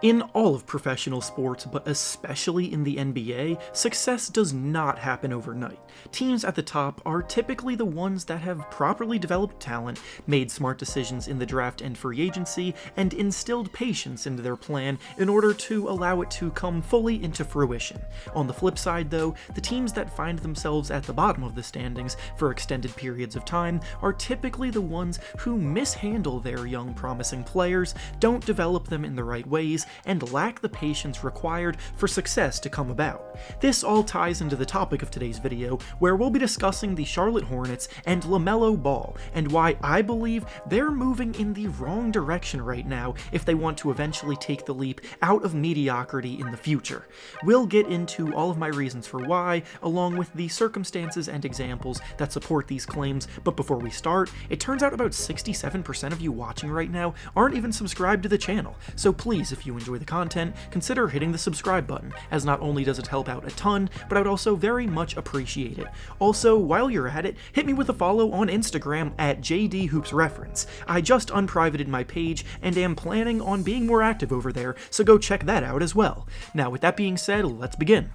In all of professional sports, but especially in the NBA, success does not happen overnight. Teams at the top are typically the ones that have properly developed talent, made smart decisions in the draft and free agency, and instilled patience into their plan in order to allow it to come fully into fruition. On the flip side though, the teams that find themselves at the bottom of the standings for extended periods of time are typically the ones who mishandle their young promising players, don't develop them in the right ways, and lack the patience required for success to come about. This all ties into the topic of today's video, where we'll be discussing the Charlotte Hornets and LaMelo Ball, and why I believe they're moving in the wrong direction right now if they want to eventually take the leap out of mediocrity in the future. We'll get into all of my reasons for why, along with the circumstances and examples that support these claims, but before we start, it turns out about 67% of you watching right now aren't even subscribed to the channel, so please, if you enjoy the content, consider hitting the subscribe button, as not only does it help out a ton, but I would also very much appreciate it. Also, while you're at it, hit me with a follow on Instagram at hoopsreference. I just unprivated my page and am planning on being more active over there, so go check that out as well. Now with that being said, let's begin.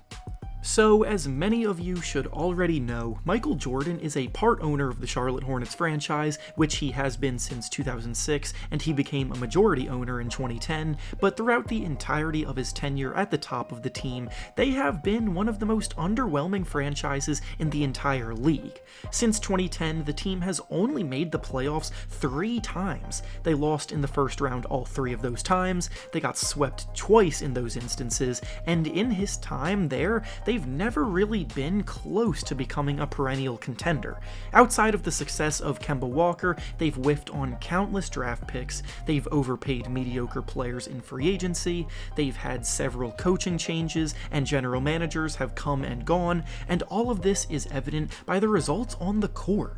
So, as many of you should already know, Michael Jordan is a part owner of the Charlotte Hornets franchise, which he has been since 2006, and he became a majority owner in 2010, but throughout the entirety of his tenure at the top of the team, they have been one of the most underwhelming franchises in the entire league. Since 2010, the team has only made the playoffs 3 times. They lost in the first round all 3 of those times, they got swept twice in those instances, and in his time there, they've never really been close to becoming a perennial contender. Outside of the success of Kemba Walker, they've whiffed on countless draft picks, they've overpaid mediocre players in free agency, they've had several coaching changes, and general managers have come and gone, and all of this is evident by the results on the court.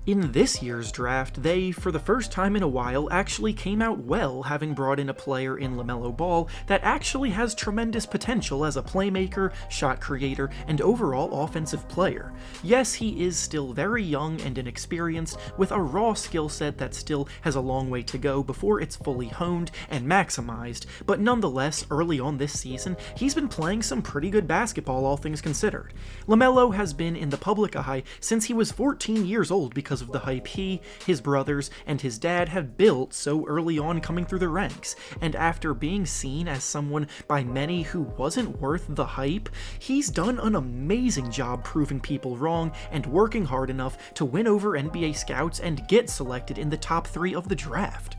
In this year's draft, they, for the first time in a while, actually came out well, having brought in a player in LaMelo Ball that actually has tremendous potential as a playmaker, shot creator, and overall offensive player. Yes, he is still very young and inexperienced, with a raw skill set that still has a long way to go before it's fully honed and maximized, but nonetheless, early on this season, he's been playing some pretty good basketball, all things considered. LaMelo has been in the public eye since he was 14 years old because of the hype he, his brothers, and his dad had built so early on coming through the ranks, and after being seen as someone by many who wasn't worth the hype, he's done an amazing job proving people wrong and working hard enough to win over NBA scouts and get selected in the top 3 of the draft.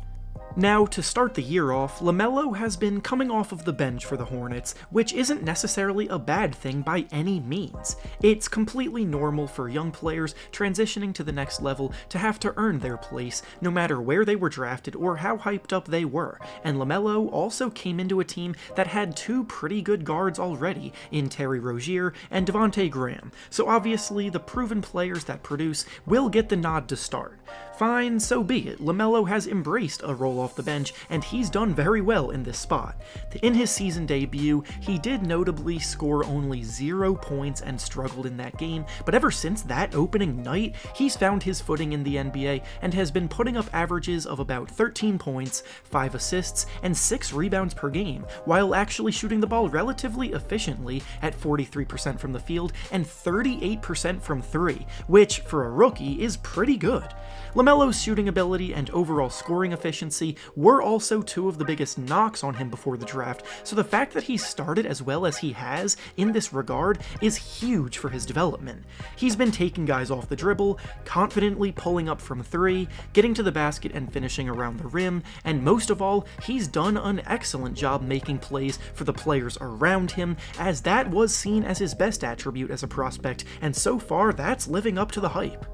Now, to start the year off, LaMelo has been coming off of the bench for the Hornets, which isn't necessarily a bad thing by any means. It's completely normal for young players transitioning to the next level to have to earn their place, no matter where they were drafted or how hyped up they were, and LaMelo also came into a team that had 2 pretty good guards already in Terry Rozier and Devonte Graham, so obviously the proven players that produce will get the nod to start. Fine, so be it. LaMelo has embraced a role off the bench, and he's done very well in this spot. In his season debut, he did notably score only 0 points and struggled in that game, but ever since that opening night, he's found his footing in the NBA and has been putting up averages of about 13 points, 5 assists, and 6 rebounds per game, while actually shooting the ball relatively efficiently at 43% from the field and 38% from 3, which, for a rookie, is pretty good. LaMelo's shooting ability and overall scoring efficiency were also 2 of the biggest knocks on him before the draft, so the fact that he started as well as he has in this regard is huge for his development. He's been taking guys off the dribble, confidently pulling up from 3, getting to the basket and finishing around the rim, and most of all, he's done an excellent job making plays for the players around him, as that was seen as his best attribute as a prospect, and so far that's living up to the hype.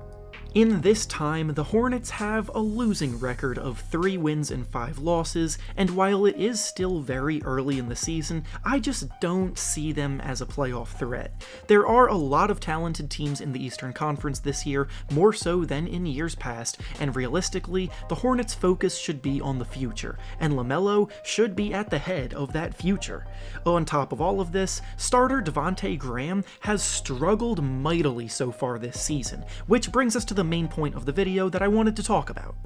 In this time, the Hornets have a losing record of 3 wins and 5 losses, and while it is still very early in the season, I just don't see them as a playoff threat. There are a lot of talented teams in the Eastern Conference this year, more so than in years past, and realistically, the Hornets' focus should be on the future, and LaMelo should be at the head of that future. On top of all of this, starter Devonte Graham has struggled mightily so far this season, which brings us to the main point of the video that I wanted to talk about.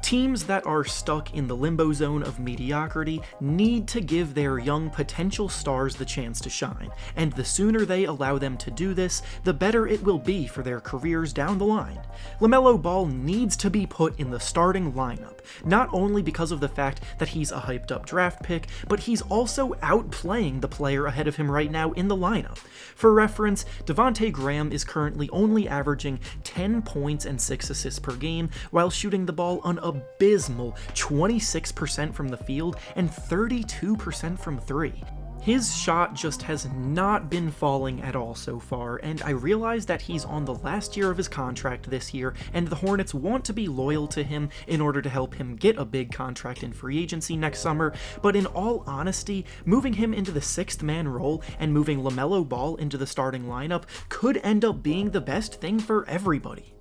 Teams that are stuck in the limbo zone of mediocrity need to give their young potential stars the chance to shine, and the sooner they allow them to do this, the better it will be for their careers down the line. LaMelo Ball needs to be put in the starting lineup, not only because of the fact that he's a hyped up draft pick, but he's also outplaying the player ahead of him right now in the lineup. For reference, Devonte Graham is currently only averaging 10 points and 6 assists per game, while shooting the ball an abysmal 26% from the field and 32% from 3. His shot just has not been falling at all so far, and I realize that he's on the last year of his contract this year, and the Hornets want to be loyal to him in order to help him get a big contract in free agency next summer, but in all honesty, moving him into the sixth man role and moving LaMelo Ball into the starting lineup could end up being the best thing for everybody.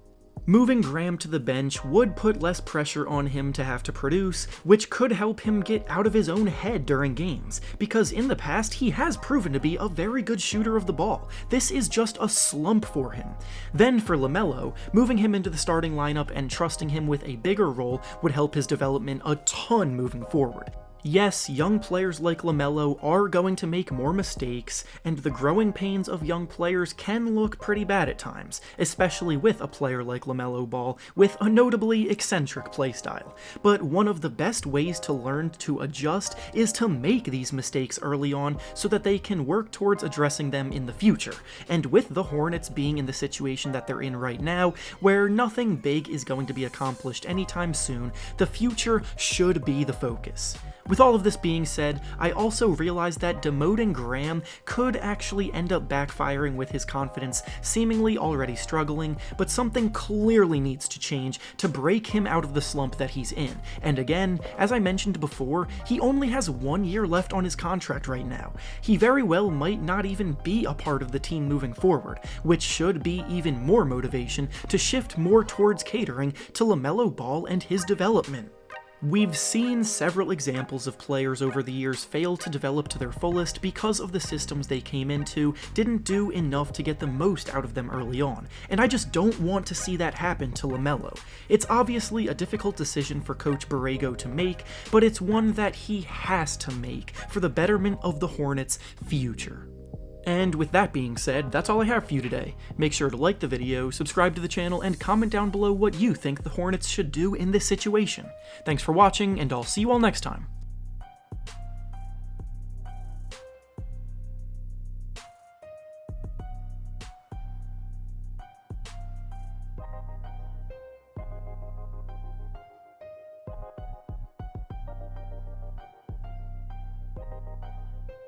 Moving Graham to the bench would put less pressure on him to have to produce, which could help him get out of his own head during games, because in the past he has proven to be a very good shooter of the ball. This is just a slump for him. Then for LaMelo, moving him into the starting lineup and trusting him with a bigger role would help his development a ton moving forward. Yes, young players like LaMelo are going to make more mistakes, and the growing pains of young players can look pretty bad at times, especially with a player like LaMelo Ball with a notably eccentric playstyle. But one of the best ways to learn to adjust is to make these mistakes early on so that they can work towards addressing them in the future. And with the Hornets being in the situation that they're in right now, where nothing big is going to be accomplished anytime soon, the future should be the focus. With all of this being said, I also realized that demoting Graham could actually end up backfiring with his confidence seemingly already struggling, but something clearly needs to change to break him out of the slump that he's in. And again, as I mentioned before, he only has 1 year left on his contract right now. He very well might not even be a part of the team moving forward, which should be even more motivation to shift more towards catering to LaMelo Ball and his development. We've seen several examples of players over the years fail to develop to their fullest because of the systems they came into didn't do enough to get the most out of them early on, and I just don't want to see that happen to LaMelo. It's obviously a difficult decision for Coach Borrego to make, but it's one that he has to make for the betterment of the Hornets' future. And with that being said, that's all I have for you today. Make sure to like the video, subscribe to the channel, and comment down below what you think the Hornets should do in this situation. Thanks for watching, and I'll see you all next time.